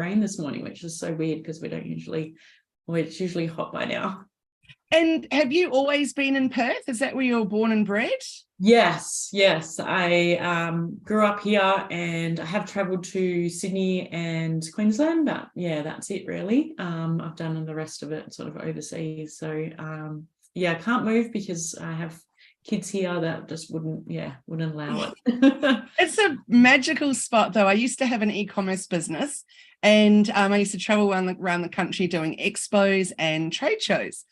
rain this morning, which is so weird because it's usually hot by now. And have you always been in Perth? Is that where you were born and bred? Yes. I grew up here and I have travelled to Sydney and Queensland, but yeah, that's it really. I've done the rest of it sort of overseas. So I can't move because I have kids here that just wouldn't allow it. It's a magical spot though. I used to have an e-commerce business and I used to travel around the country doing expos and trade shows.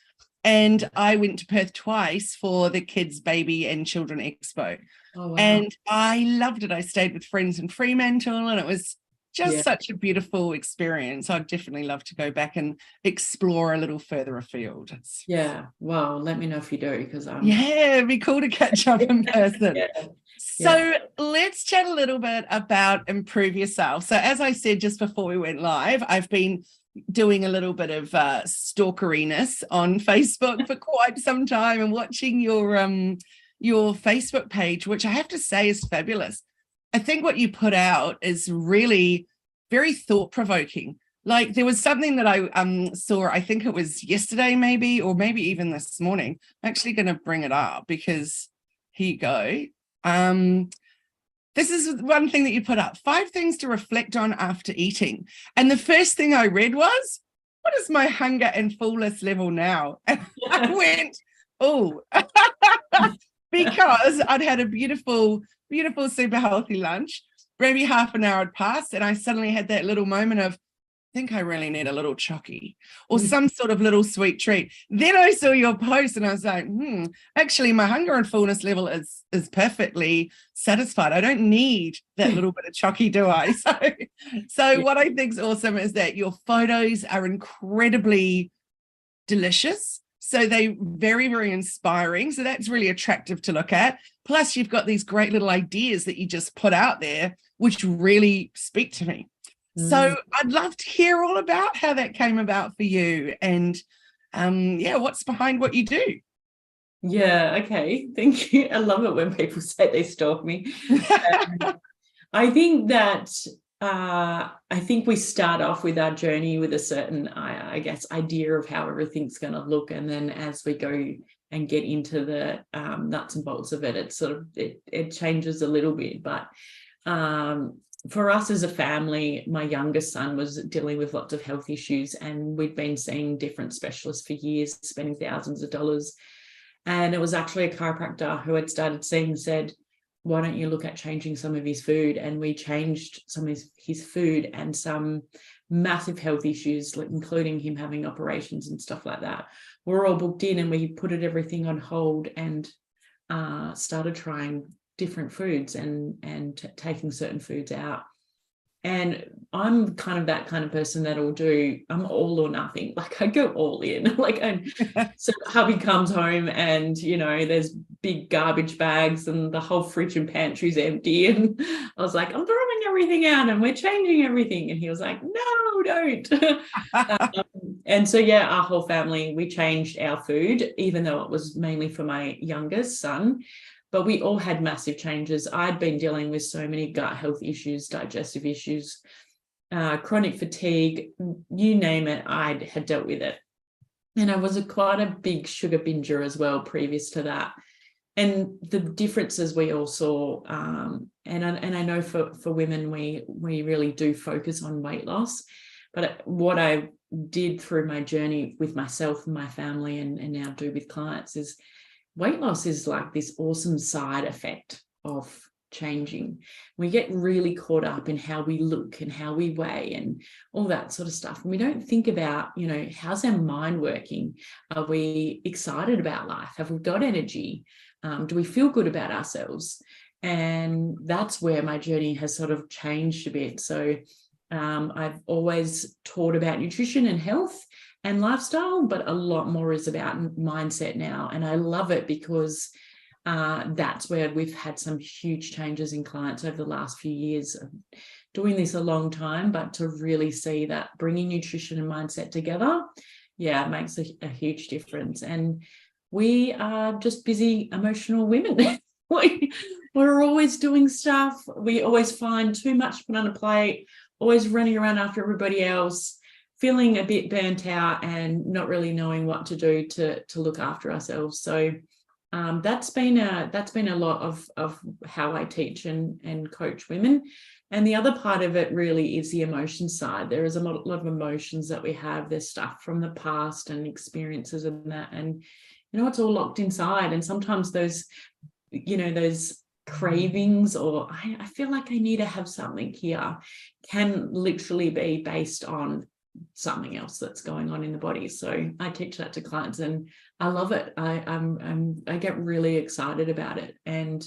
And I went to Perth twice for the Kids, Baby and Children Expo. Oh, wow. And I loved it. I stayed with friends in Fremantle and it was just such a beautiful experience. I'd definitely love to go back and explore a little further afield. Well, let me know if you do, because it'd be cool to catch up in person. So let's chat a little bit about Improve Yourself. So as I said just before we went live, I've been doing a little bit of stalkeriness on Facebook for quite some time and watching your Facebook page, which I have to say is fabulous. I think what you put out is really very thought-provoking. Like there was something that I saw, I think it was yesterday maybe, or maybe even this morning. I'm actually going to bring it up because here you go. This is one thing that you put up, 5 things to reflect on after eating. And the first thing I read was, what is my hunger and fullness level now? And I went, oh, because I'd had a beautiful, super healthy lunch. Maybe half an hour had passed and I suddenly had that little moment of, I think I really need a little chocky or some sort of little sweet treat. Then I saw your post and I was like, actually my hunger and fullness level is perfectly satisfied. I don't need that little bit of chocky, do I? So what I think is awesome is that your photos are incredibly delicious. So they're very, very inspiring. So that's really attractive to look at. Plus you've got these great little ideas that you just put out there, which really speak to me. So I'd love to hear all about how that came about for you and what's behind what you do. Yeah, okay. Thank you. I love it when people say they stalk me. I think that we start off with our journey with a certain, I guess, idea of how everything's going to look. And then as we go and get into the nuts and bolts of it, it changes a little bit. But for us as a family, my youngest son was dealing with lots of health issues and we'd been seeing different specialists for years, spending thousands of dollars. And it was actually a chiropractor who had started seeing said, why don't you look at changing some of his food? And we changed some of his food and some massive health issues, including him having operations and stuff like that. We're all booked in and we put everything on hold and started trying different foods and taking certain foods out. And I'm kind of that kind of person that'll do, I'm all or nothing. Like I go all in. So hubby comes home and, there's big garbage bags and the whole fridge and pantry's empty. And I was like, I'm throwing everything out and we're changing everything. And he was like, no, don't. And so, our whole family, we changed our food, even though it was mainly for my youngest son. But we all had massive changes. I'd been dealing with so many gut health issues, digestive issues, chronic fatigue, you name it, I had dealt with it. And I was quite a big sugar binger as well previous to that. And the differences we all saw, and I know for women, we really do focus on weight loss. But what I did through my journey with myself and my family and now do with clients is weight loss is like this awesome side effect of changing. We get really caught up in how we look and how we weigh and all that sort of stuff. And we don't think about, how's our mind working? Are we excited about life? Have we got energy? Do we feel good about ourselves? And that's where my journey has sort of changed a bit. So I've always taught about nutrition and health and lifestyle, but a lot more is about mindset now. And I love it because that's where we've had some huge changes in clients over the last few years of doing this a long time, but to really see that bringing nutrition and mindset together, it makes a huge difference. And we are just busy, emotional women. We're always doing stuff. We always find too much put on a plate. always running around after everybody else, feeling a bit burnt out and not really knowing what to do to look after ourselves. So that's been a lot of how I teach and coach women. And the other part of it really is the emotion side. There is a lot of emotions that we have. There's stuff from the past and experiences and that, and it's all locked inside. And sometimes those cravings, or I feel like I need to have something here, can literally be based on something else that's going on in the body. So I teach that to clients and I love it. I get really excited about it, and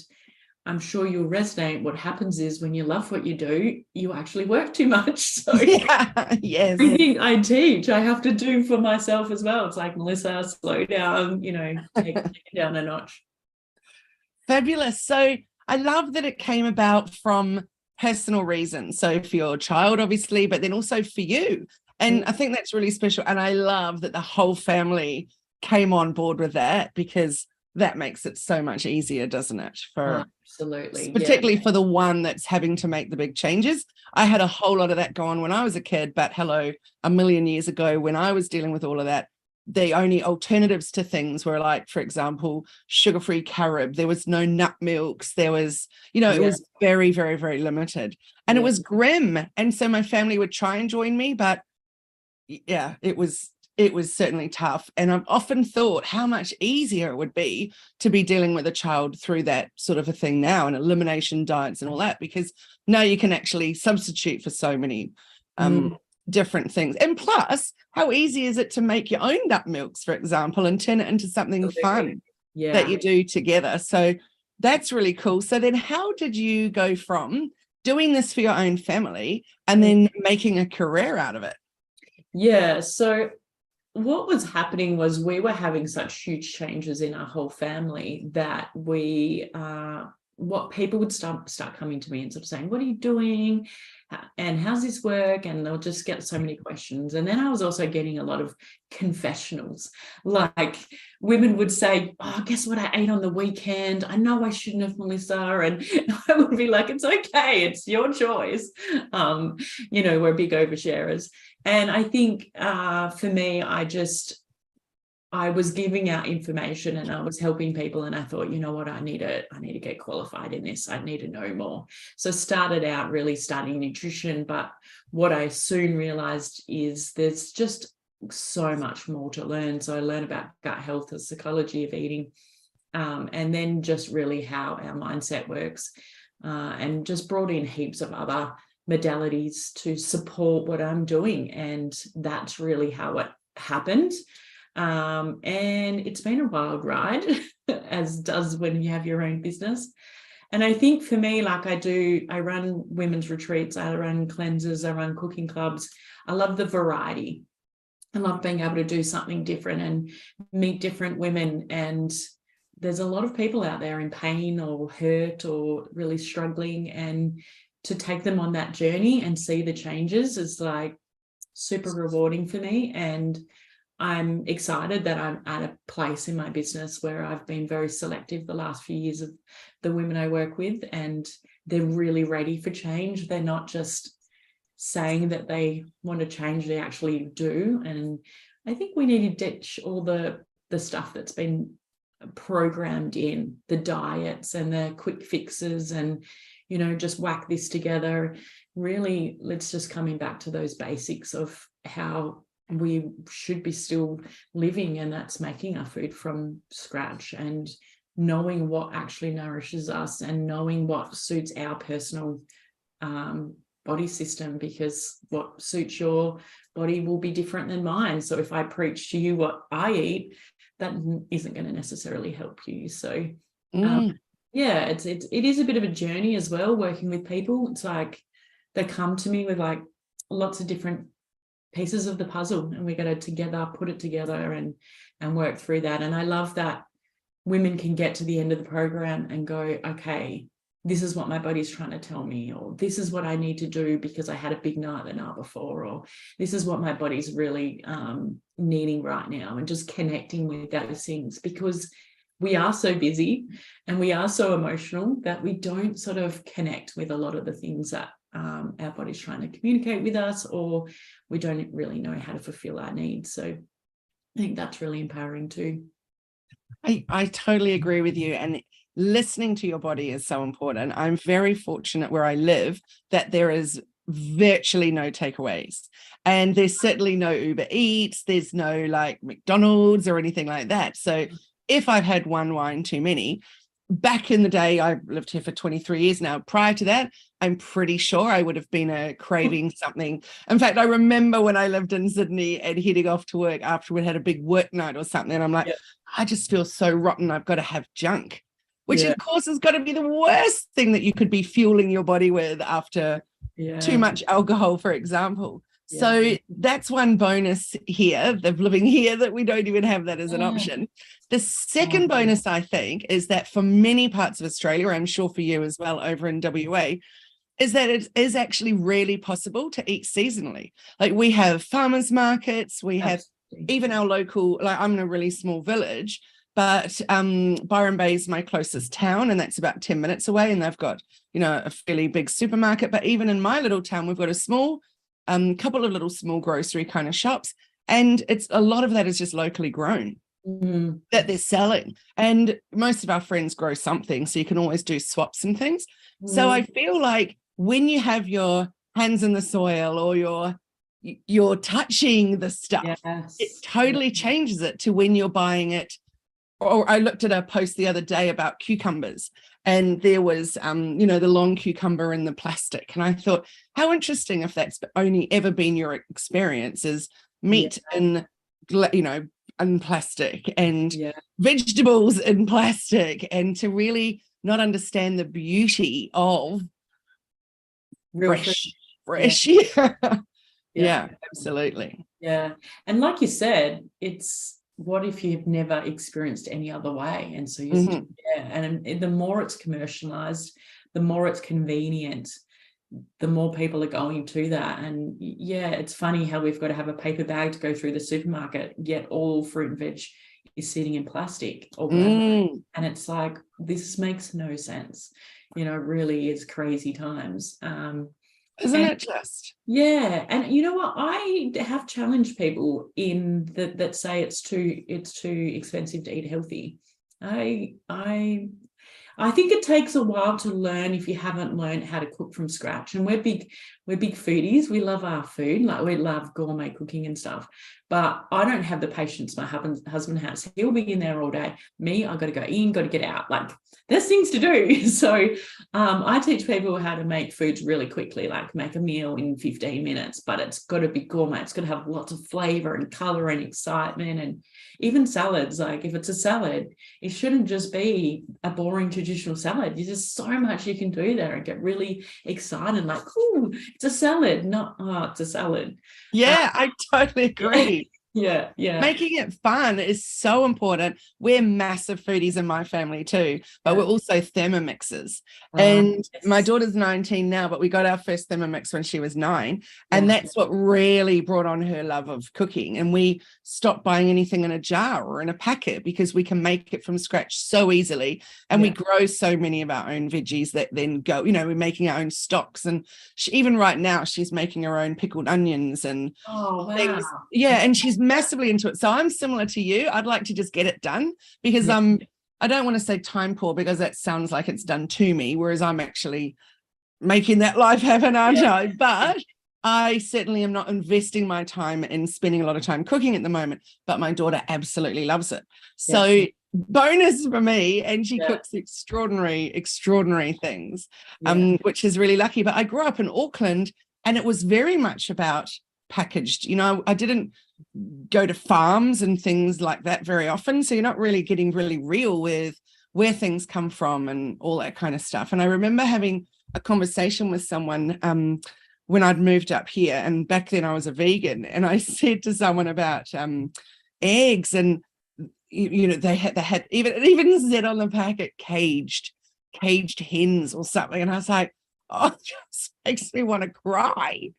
I'm sure you'll resonate. What happens is when you love what you do, you actually work too much. So yeah, yes. I think I teach, I have to do for myself as well. It's like, Melissa, slow down, take it down a notch. Fabulous. So I love that it came about from personal reasons. So for your child, obviously, but then also for you. And I think that's really special. And I love that the whole family came on board with that, because that makes it so much easier, doesn't it? Absolutely. Particularly for the one that's having to make the big changes. I had a whole lot of that go on when I was a kid, but hello, a million years ago when I was dealing with all of that, the only alternatives to things were, like, for example, sugar-free carob. There was no nut milks. There was, it was very, very, very limited. And it was grim. And so my family would try and join me, but yeah, it was certainly tough. And I've often thought how much easier it would be to be dealing with a child through that sort of a thing now, and elimination diets and all that, because now you can actually substitute for so many different things. And plus, how easy is it to make your own nut milks, for example, and turn it into something fun that you do together? So that's really cool. So then how did you go from doing this for your own family and then making a career out of it? Yeah, so what was happening was we were having such huge changes in our whole family that what people would start coming to me and sort of saying, what are you doing? And how's this work? And they'll just get so many questions. And then I was also getting a lot of confessionals. Like, women would say, oh, guess what I ate on the weekend? I know I shouldn't have, Melissa. And I would be like, it's okay. It's your choice. We're big oversharers. And I think for me, I was giving out information and I was helping people, and I thought, you know what, I need to get qualified in this. I need to know more. So started out really studying nutrition, but what I soon realized is there's just so much more to learn. So I learned about gut health, the psychology of eating, and then just really how our mindset works, and just brought in heaps of other modalities to support what I'm doing. And that's really how it happened. And it's been a wild ride, as does when you have your own business. And I think for me, like I run women's retreats, I run cleanses, I run cooking clubs. I love the variety. I love being able to do something different and meet different women. And there's a lot of people out there in pain or hurt or really struggling, and to take them on that journey and see the changes is like super rewarding for me. And I'm excited that I'm at a place in my business where I've been very selective the last few years of the women I work with, and they're really ready for change. They're not just saying that they want to change, they actually do. And I think we need to ditch all the stuff that's been programmed in, the diets and the quick fixes and, just whack this together. Really, let's just coming back to those basics of how we should be still living, and that's making our food from scratch and knowing what actually nourishes us and knowing what suits our personal body system, because what suits your body will be different than mine. So if I preach to you what I eat, that isn't going to necessarily help you. So it is a bit of a journey as well, working with people. It's like they come to me with like lots of different pieces of the puzzle, and we got to put it together and work through that. And I love that women can get to the end of the program and go, okay, this is what my body's trying to tell me, or this is what I need to do because I had a big night the night before, or this is what my body's really needing right now, and just connecting with those things, because we are so busy and we are so emotional that we don't sort of connect with a lot of the things that our body's trying to communicate with us, or we don't really know how to fulfill our needs. So I think that's really empowering too. I totally agree with you. And listening to your body is so important. I'm very fortunate where I live that there is virtually no takeaways, and there's certainly no Uber Eats, there's no like McDonald's or anything like that. So if I've had one wine too many, back in the day, I've lived here for 23 years now, prior to that, I'm pretty sure I would have been craving something. In fact, I remember when I lived in Sydney and heading off to work after we'd had a big work night or something, and I'm like, I just feel so rotten, I've got to have junk, which of course has got to be the worst thing that you could be fueling your body with after too much alcohol, for example. So that's one bonus here, of living here, that we don't even have that as an option. The second bonus, I think, is that for many parts of Australia, I'm sure for you as well over in WA, is that it is actually really possible to eat seasonally. Like we have farmers markets, we have even our local, like I'm in a really small village, but Byron Bay is my closest town, and that's about 10 minutes away, and they've got, you know, a fairly big supermarket. But even in my little town, we've got a small couple of little small grocery kind of shops, and it's a lot of that is just locally grown that they're selling, and most of our friends grow something, so you can always do swaps and things. So I feel like when you have your hands in the soil, or you're touching the stuff, it totally changes it to when you're buying it. Or I looked at a post the other day about cucumbers, and there was, you know, the long cucumber in the plastic. And I thought, how interesting if that's only ever been your experience, is meat in, you know, in plastic, and vegetables in plastic, and to really not understand the beauty of fresh. Yeah, absolutely. Yeah. And like you said, it's, what if you've never experienced any other way? And so you and the more it's commercialized, the more it's convenient, the more people are going to that. And it's funny how we've got to have a paper bag to go through the supermarket, yet all fruit and veg is sitting in plastic and it's like, this makes no sense. You know, it really is crazy times. Isn't it just? Yeah. And you know what? I have challenged people in that say it's too expensive to eat healthy. I think it takes a while to learn if you haven't learned how to cook from scratch. And we're big foodies. We love our food. Like, we love gourmet cooking and stuff. But I don't have the patience my husband has. He'll be in there all day. Me, I've got to go in, got to get out. Like, there's things to do. So I teach people how to make foods really quickly, like make a meal in 15 minutes, but it's got to be gourmet. It's got to have lots of flavor and color and excitement. And even salads, like if it's a salad, it shouldn't just be a boring traditional salad. There's just so much you can do there and get really excited, like, oh, it's a salad, not, oh, it's a salad. Yeah, I totally agree. Yeah. Making it fun is so important. We're massive foodies in my family too, but we're also thermomixers. And my daughter's 19 now, but we got our first thermomix when she was 9. And that's what really brought on her love of cooking. And we stopped buying anything in a jar or in a packet, because we can make it from scratch so easily. And we grow so many of our own veggies that then go, you know, we're making our own stocks. And even right now, she's making her own pickled onions and things. Yeah, and she's massively into it. So I'm similar to you. I'd like to just get it done, because I don't want to say time poor, because that sounds like it's done to me, whereas I'm actually making that life happen, aren't I? But I certainly am not investing my time in spending a lot of time cooking at the moment, but my daughter absolutely loves it. So bonus for me, and she cooks extraordinary things, which is really lucky. But I grew up in Auckland, and it was very much about packaged. You know, I didn't go to farms and things like that very often, so you're not really getting really real with where things come from and all that kind of stuff. And I remember having a conversation with someone when I'd moved up here, and back then I was a vegan, and I said to someone about eggs, and you know, they had even said on the packet caged hens or something, and I was like, oh, it just makes me want to cry.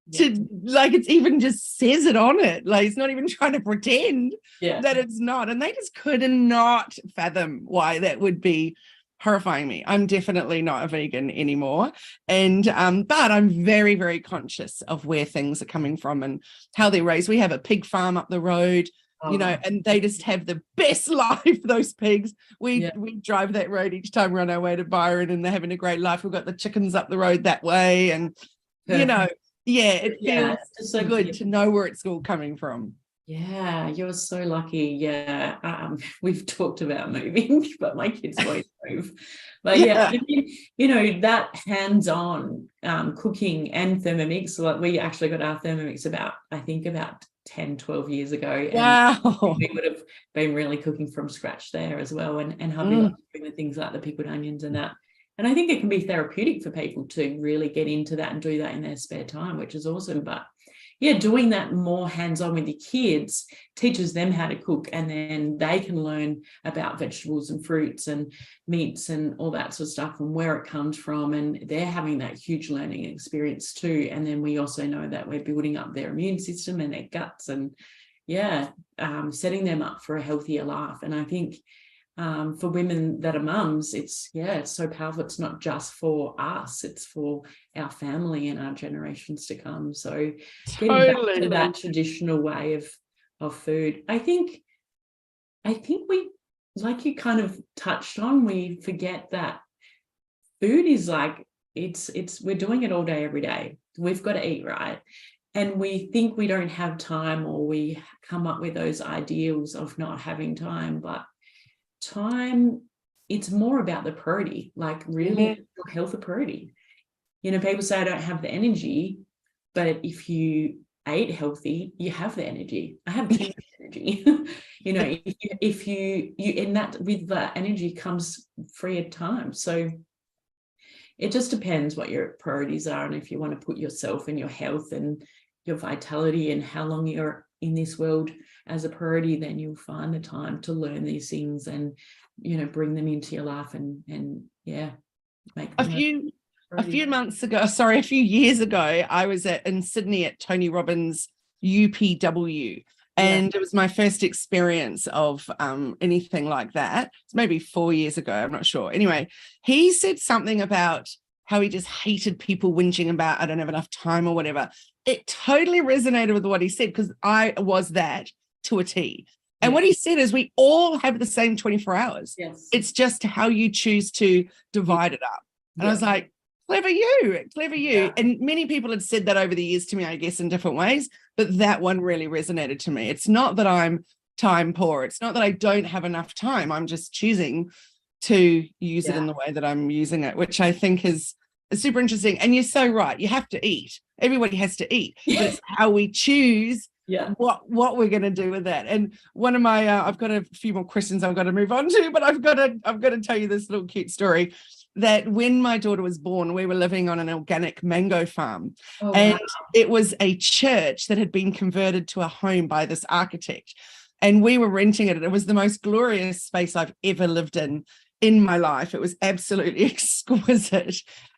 It even just says it on it, like it's not even trying to pretend that it's not. And they just could not fathom why that would be horrifying me. I'm definitely not a vegan anymore. And but I'm very, very conscious of where things are coming from and how they're raised. We have a pig farm up the road, you know, and they just have the best life, those pigs. We drive that road each time we're on our way to Byron, and they're having a great life. We've got the chickens up the road that way, and you know, it feels so good to know where it's all coming from. Yeah, you're so lucky. Yeah, we've talked about moving, but my kids always move. But I mean, you know, that hands-on cooking and thermomix, like we actually got our thermomix about 10, 12 years ago. And we would have been really cooking from scratch there as well. And hubby likes doing the things like the pickled onions and that. And I think it can be therapeutic for people to really get into that and do that in their spare time, which is awesome. But yeah, doing that more hands-on with your kids teaches them how to cook, and then they can learn about vegetables and fruits and meats and all that sort of stuff and where it comes from. And they're having that huge learning experience too. And then we also know that we're building up their immune system and their guts and setting them up for a healthier life. And I think for women that are mums, it's so powerful. It's not just for us, it's for our family and our generations to come. So getting back to that traditional way of food, I think we, like you kind of touched on, we forget that food is like, we're doing it all day, every day. We've got to eat right. And we think we don't have time, or we come up with those ideals of not having time, but time, it's more about the priority, like really your health a priority. You know, people say I don't have the energy, but if you ate healthy, you have the energy. I have too much energy. You know, if you in that, with that energy comes freer time. So it just depends what your priorities are, and if you want to put yourself and your health and your vitality and how long you're in this world as a priority, then you'll find the time to learn these things and, you know, bring them into your life and make them a few years ago, I was in Sydney at Tony Robbins' UPW, and it was my first experience of anything like that. It's maybe 4 years ago, I'm not sure. Anyway, he said something about how he just hated people whinging about, I don't have enough time or whatever. It totally resonated with what he said, because I was that to a T. And what he said is we all have the same 24 hours. Yes. It's just how you choose to divide it up. And I was like, clever you. Yeah. And many people had said that over the years to me, I guess, in different ways, but that one really resonated to me. It's not that I'm time poor. It's not that I don't have enough time. I'm just choosing to use it in the way that I'm using it, which I think is super interesting. And you're so right. You have to eat. Everybody has to eat, but it's how we choose what we're going to do with that. And one of my, I've got a few more questions I've got to move on to, but I've got to tell you this little cute story, that when my daughter was born, we were living on an organic mango farm. And it was a church that had been converted to a home by this architect. And we were renting it. It was the most glorious space I've ever lived in my life. It was absolutely exquisite.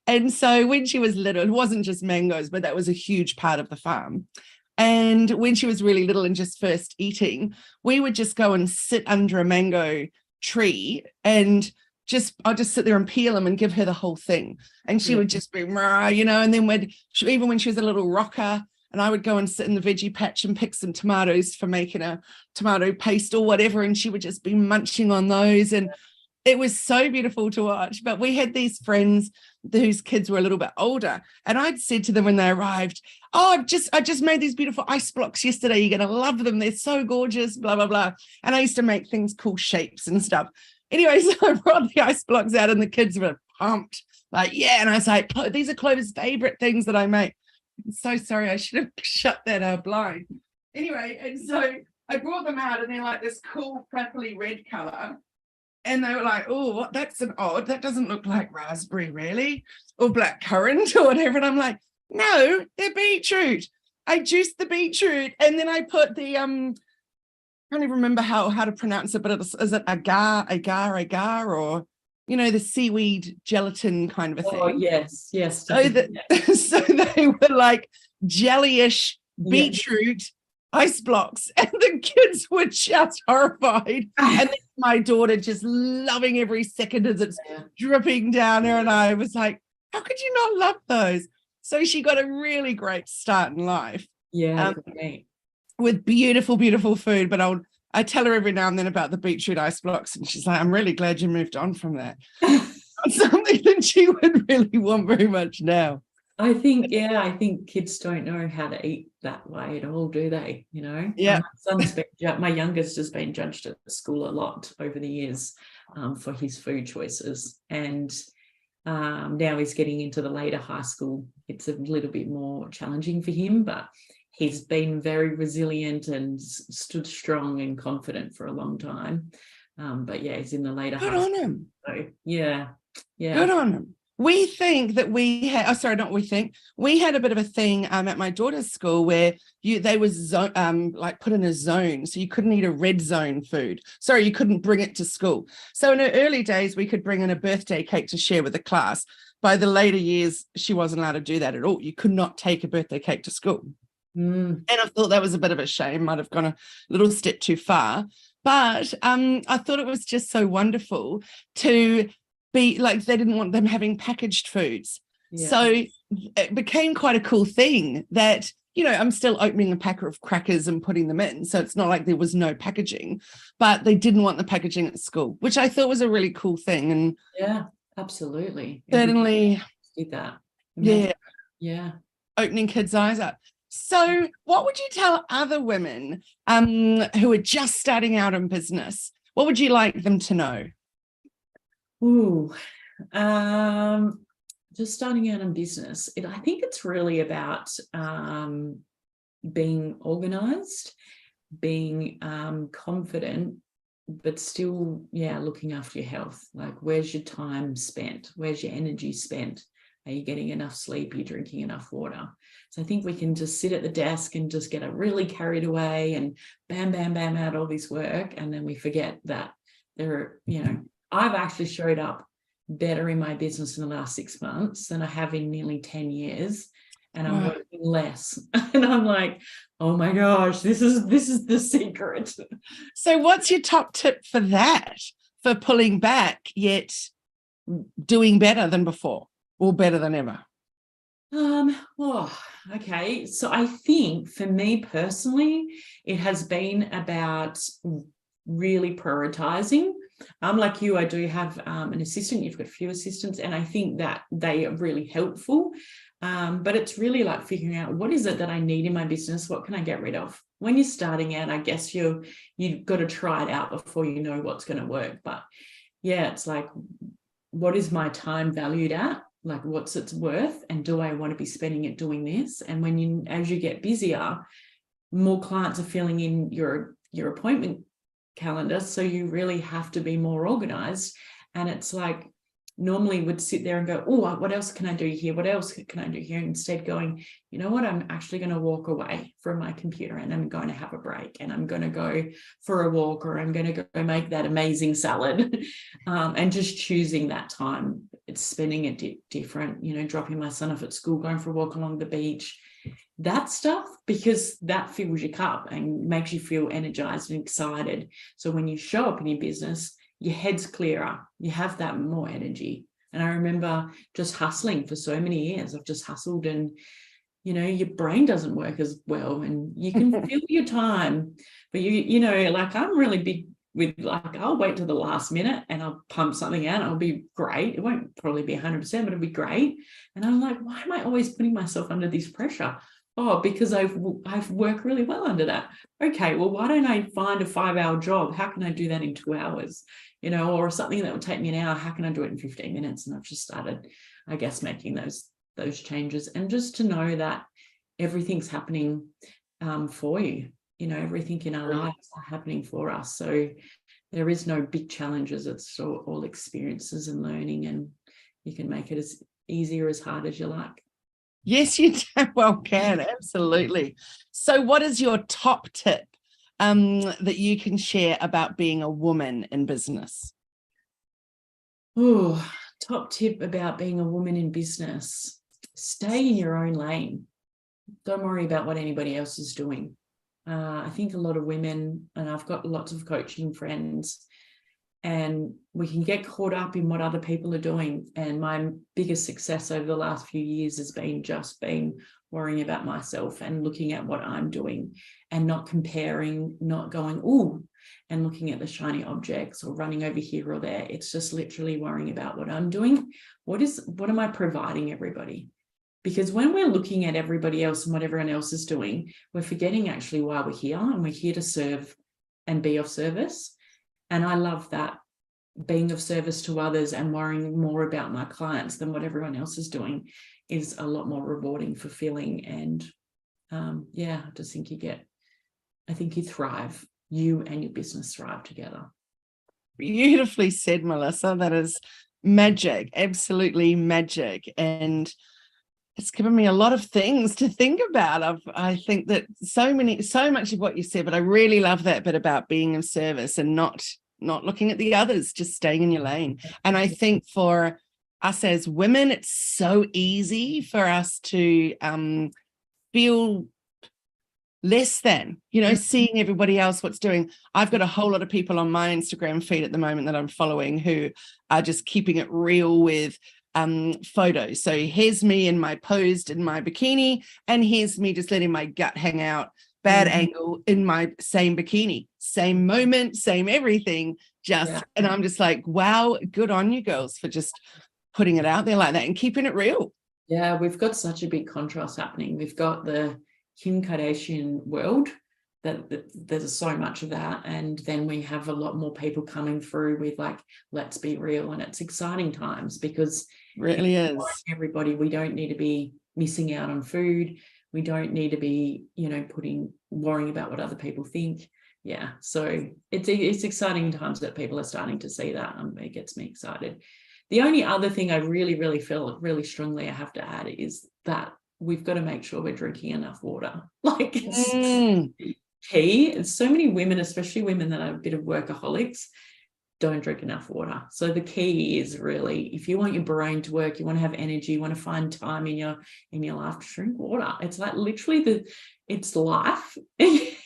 And so when she was little, it wasn't just mangoes, but that was a huge part of the farm. And when she was really little and just first eating, we would just go and sit under a mango tree and I'll just sit there and peel them and give her the whole thing. And she would just be, you know, and then even when she was a little rocker, and I would go and sit in the veggie patch and pick some tomatoes for making a tomato paste or whatever, and she would just be munching on those. And it was so beautiful to watch. But we had these friends whose kids were a little bit older, and I'd said to them when they arrived, I just made these beautiful ice blocks yesterday. You're going to love them. They're so gorgeous, blah, blah, blah. And I used to make things cool shapes and stuff. Anyway, so I brought the ice blocks out and the kids were pumped. Like, and I was like, these are Clover's favorite things that I make. I'm so sorry. I should have shut that blind. Anyway, and so I brought them out and they're like this cool purpley red color. And they were like, oh, that doesn't look like raspberry, really, or black currant or whatever. And I'm like, no, they're beetroot. I juiced the beetroot and then I put the, I can't even remember how to pronounce it, but is it agar, or, you know, the seaweed gelatin kind of a thing. Oh, yes. So they were like jellyish beetroot ice blocks, and the kids were just horrified. And then my daughter just loving every second as it's dripping down her. And I was like, how could you not love those? So she got a really great start in life. Yeah, great. With beautiful, beautiful food. But I tell her every now and then about the beetroot ice blocks, and she's like, I'm really glad you moved on from that. Something that she would really want very much now. I think kids don't know how to eat that way at all, do they? You know, yeah. My youngest has been judged at school a lot over the years for his food choices, and now he's getting into the later high school. It's a little bit more challenging for him, but he's been very resilient and stood strong and confident for a long time. But yeah, he's in the later Good high on school. him. So, yeah. Good on him. We think that we had, we had a bit of a thing at my daughter's school where they was like put in a zone, so you couldn't eat a RedZone food. Sorry, you couldn't bring it to school. So in her early days, we could bring in a birthday cake to share with the class. By the later years, she wasn't allowed to do that at all. You could not take a birthday cake to school. And I thought that was a bit of a shame. Might have gone a little step too far. But I thought it was just so wonderful to be like, they didn't want them having packaged foods. Yeah. So it became quite a cool thing that, you know, I'm still opening a packet of crackers and putting them in. So it's not like there was no packaging, but they didn't want the packaging at school, which I thought was a really cool thing. And yeah, absolutely. Certainly did that. Imagine, yeah. Opening kids' eyes up. So what would you tell other women who are just starting out in business? What would you like them to know? Just starting out in business, I think it's really about being organized, being confident, but still, looking after your health. Like, where's your time spent? Where's your energy spent? Are you getting enough sleep? Are you drinking enough water? So I think we can just sit at the desk and just get really carried away and bam, bam, bam out all this work. And then we forget that I've actually showed up better in my business in the last 6 months than I have in nearly 10 years. And I'm working less. And I'm like, oh my gosh, this is the secret. So what's your top tip for that? For pulling back yet doing better than before or better than ever? Okay. So I think for me personally, it has been about really prioritizing. Like you, I do have an assistant. You've got a few assistants, and I think that they are really helpful. But it's really like figuring out, what is it that I need in my business? What can I get rid of? When you're starting out, I guess you've got to try it out before you know what's going to work. But yeah, it's like, what is my time valued at? Like, what's its worth? And do I want to be spending it doing this? And as you get busier, more clients are filling in your appointment calendar, so you really have to be more organized. And it's like, normally would sit there and go, oh, what else can I do here? What else can I do here? Instead going, you know what, I'm actually going to walk away from my computer and I'm going to have a break, and I'm going to go for a walk, or I'm going to go make that amazing salad. And just choosing that time. It's spending it different, dropping my son off at school, going for a walk along the beach, that stuff, because that fills your cup and makes you feel energized and excited. So when you show up in your business, your head's clearer, you have that more energy. And I remember just hustling for so many years. I've just hustled, and your brain doesn't work as well, and you can fill your time. But like, I'm really big with, like, I'll wait till the last minute and I'll pump something out. It'll be great. It won't probably be 100%, but it'll be great. And I'm like, why am I always putting myself under this pressure? Oh, because I've worked really well under that. Okay, well, why don't I find a 5-hour job? How can I do that in 2 hours? Or something that would take me an hour. How can I do it in 15 minutes? And I've just started, I guess, making those changes, and just to know that everything's happening for you. Everything in our lives are happening for us. So there is no big challenges. It's all experiences and learning, and you can make it as easy or as hard as you like. Yes, you damn well can. Absolutely. So what is your top tip that you can share about being a woman in business? Oh, top tip about being a woman in business: stay in your own lane. Don't worry about what anybody else is doing. I think a lot of women, and I've got lots of coaching friends, and we can get caught up in what other people are doing. And my biggest success over the last few years has been just worrying about myself and looking at what I'm doing and not comparing, not going, ooh, and looking at the shiny objects or running over here or there. It's just literally worrying about what I'm doing. What am I providing everybody? Because when we're looking at everybody else and what everyone else is doing, we're forgetting actually why we're here, and we're here to serve and be of service. And I love that, being of service to others and worrying more about my clients than what everyone else is doing is a lot more rewarding, fulfilling. And I just think you thrive. You and your business thrive together. Beautifully said, Melissa. That is magic, absolutely magic. And it's given me a lot of things to think about. I think that so much of what you said, but I really love that bit about being of service and not looking at the others, just staying in your lane. And I think for us as women, it's so easy for us to feel less than, seeing everybody else what's doing. I've got a whole lot of people on my Instagram feed at the moment that I'm following who are just keeping it real with photos. So here's me in my posed in my bikini, and here's me just letting my gut hang out, bad angle in my same bikini, same moment, same everything, and I'm just like, wow, good on you girls for just putting it out there like that and keeping it real. Yeah, we've got such a big contrast happening. We've got the Kim Kardashian world that there's so much of that, and then we have a lot more people coming through with like, let's be real. And it's exciting times because it really is. Everybody, we don't need to be missing out on food. We don't need to be worrying about what other people think. Yeah, so it's exciting times that people are starting to see that, and it gets me excited. The only other thing I really, really feel really strongly I have to add is that we've got to make sure we're drinking enough water. Like, it's key. And so many women, especially women that are a bit of workaholics, don't drink enough water. So the key is really, if you want your brain to work, you want to have energy, you want to find time in your life, to drink water. It's like literally it's life.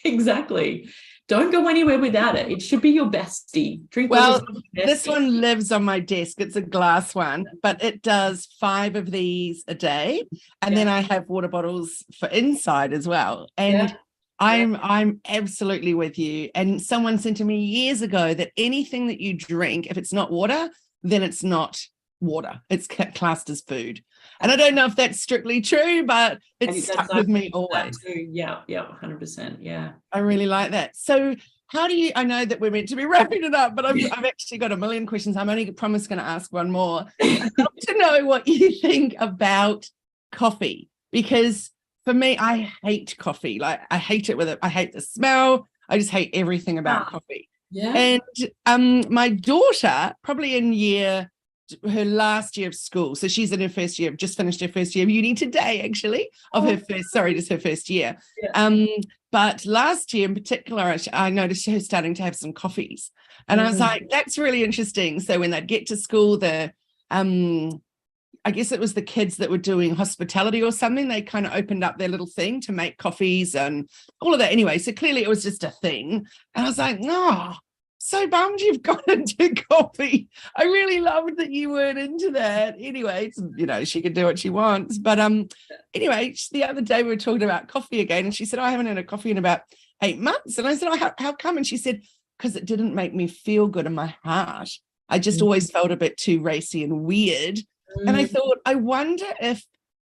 Exactly. Don't go anywhere without it. It should be your bestie. Drink water. Well, this one lives on my desk. It's a glass one, but it does 5 of these a day. And then I have water bottles for inside as well. And I'm absolutely with you. And someone said to me years ago that anything that you drink, if it's not water, then it's not water. It's classed as food. And I don't know if that's strictly true, but it's stuck with me always. Yeah, 100%. Yeah. I really like that. So I know that we're meant to be wrapping it up, but I've actually got a million questions. I'm only going to ask one more. I'd love to know what you think about coffee, because for me, I hate coffee. Like, I hate it I hate the smell. I just hate everything about coffee. Yeah. And my daughter, probably in her last year of school, so she's in her first year, just finished her first year of uni today, actually, of her first year. But last year in particular, I noticed her starting to have some coffees, and I was like, that's really interesting. So when they'd get to school, I guess it was the kids that were doing hospitality or something, they kind of opened up their little thing to make coffees and all of that. Anyway, so clearly it was just a thing. And I was like, no, so bummed you've got into coffee. I really loved that you weren't into that. Anyway, she can do what she wants. But anyway, the other day we were talking about coffee again, and she said, I haven't had a coffee in about 8 months. And I said, how come? And she said, because it didn't make me feel good in my heart. I just always felt a bit too racy and weird. And I thought, I wonder if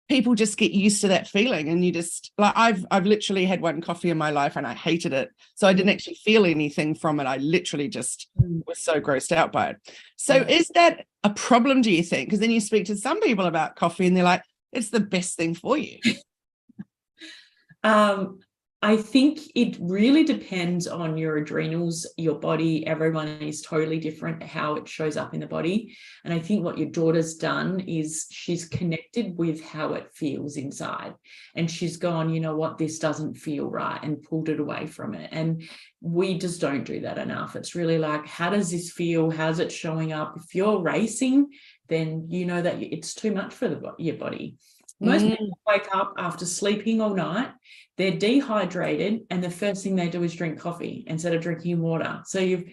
people just get used to that feeling, and you just, like, I've literally had one coffee in my life and I hated it. So I didn't actually feel anything from it. I literally just was so grossed out by it. So is that a problem, do you think? Because then you speak to some people about coffee and they're like, it's the best thing for you. I think it really depends on your adrenals, your body. Everyone is totally different how it shows up in the body. And I think what your daughter's done is she's connected with how it feels inside. And she's gone, you know what, this doesn't feel right, and pulled it away from it. And we just don't do that enough. It's really like, how does this feel? How's it showing up? If you're racing, then you know that it's too much for your body. Most people wake up after sleeping all night, they're dehydrated, and the first thing they do is drink coffee instead of drinking water. So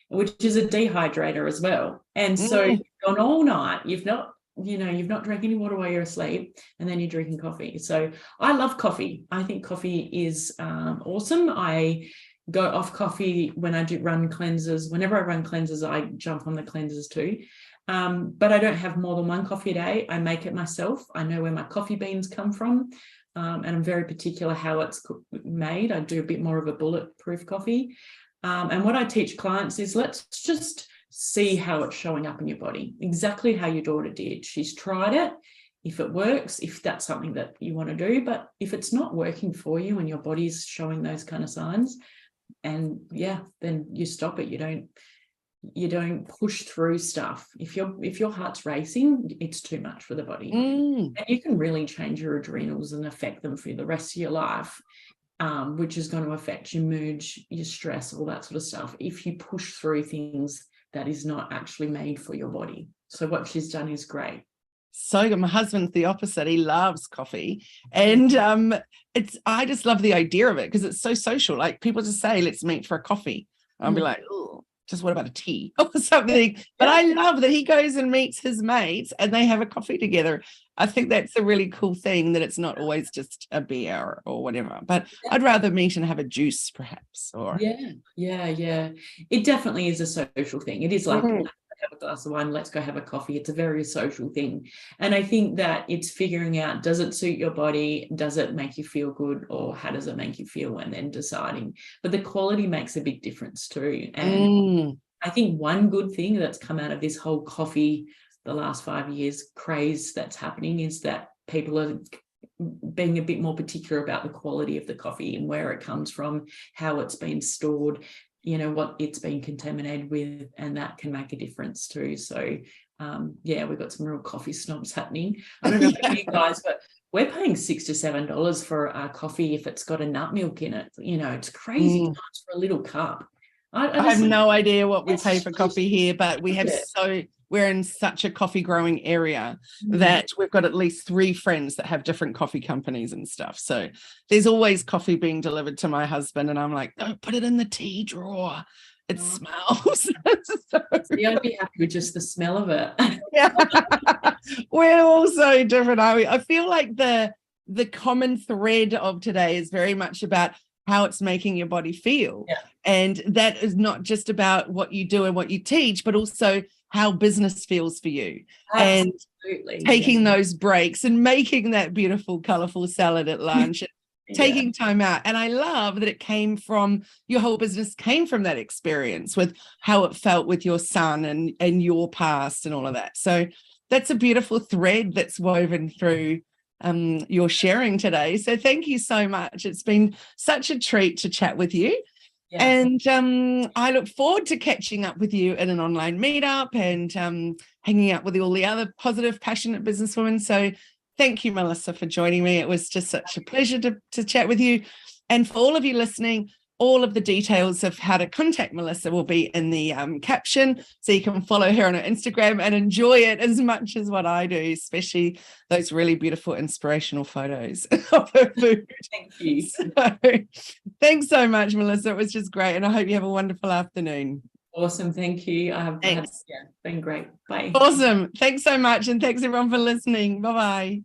which is a dehydrator as well. And so you've gone all night, you've not drank any water while you're asleep, and then you're drinking coffee. So I love coffee. I think coffee is awesome. I go off coffee when I do run cleanses. Whenever I run cleanses, I jump on the cleanses too. But I don't have more than one coffee a day. I make it myself. I know where my coffee beans come from, and I'm very particular how it's made. I do a bit more of a bulletproof coffee. And what I teach clients is, let's just see how it's showing up in your body, exactly how your daughter did. She's tried it. If it works, if that's something that you want to do, but if it's not working for you and your body's showing those kind of signs, and then you stop it. You don't push through stuff. If your heart's racing, it's too much for the body. And you can really change your adrenals and affect them for the rest of your life, which is going to affect your mood, your stress, all that sort of stuff, if you push through things that is not actually made for your body. So what she's done is great. So good. My husband's the opposite. He loves coffee, and I just love the idea of it because it's so social. Like, people just say, let's meet for a coffee. I'll be like, oh, just what about a tea or something? But I love that he goes and meets his mates and they have a coffee together. I think that's a really cool thing, that it's not always just a beer or whatever, but I'd rather meet and have a juice perhaps. Or it definitely is a social thing. It is like, have a glass of wine, let's go have a coffee. It's a very social thing. And I think that it's figuring out, does it suit your body? Does it make you feel good? Or how does it make you feel? And then deciding. But the quality makes a big difference too. And I think one good thing that's come out of this whole coffee, the last 5 years craze that's happening, is that people are being a bit more particular about the quality of the coffee and where it comes from, how it's been stored, what it's been contaminated with, and that can make a difference too. So we've got some real coffee snobs happening. I don't know about you guys, but we're paying $6 to $7 for a coffee if it's got a nut milk in it. It's crazy nice for a little cup. I have no idea what we pay for coffee here, but we have we're in such a coffee growing area that we've got at least 3 friends that have different coffee companies and stuff. So there's always coffee being delivered to my husband, and I'm like, no, put it in the tea drawer. It smells. I'd be happy with just the smell of it. We're all so different, are we? I feel like the common thread of today is very much about how it's making your body feel. And that is not just about what you do and what you teach, but also how business feels for you. Absolutely. And taking those breaks and making that beautiful, colorful salad at lunch, taking time out. And I love that it came from, your whole business came from that experience with how it felt with your son and your past and all of that. So that's a beautiful thread that's woven through your sharing today. So thank you so much. It's been such a treat to chat with you. And I look forward to catching up with you in an online meetup and hanging out with all the other positive, passionate businesswomen. So thank you, Melissa, for joining me. It was just such a pleasure to chat with you. And for all of you listening, all of the details of how to contact Melissa will be in the caption, so you can follow her on her Instagram and enjoy it as much as what I do, especially those really beautiful inspirational photos of her food. Thank you. So, thanks so much, Melissa. It was just great, and I hope you have a wonderful afternoon. Awesome. Thank you. Been great. Bye. Awesome. Thanks so much, and thanks everyone for listening. Bye-bye.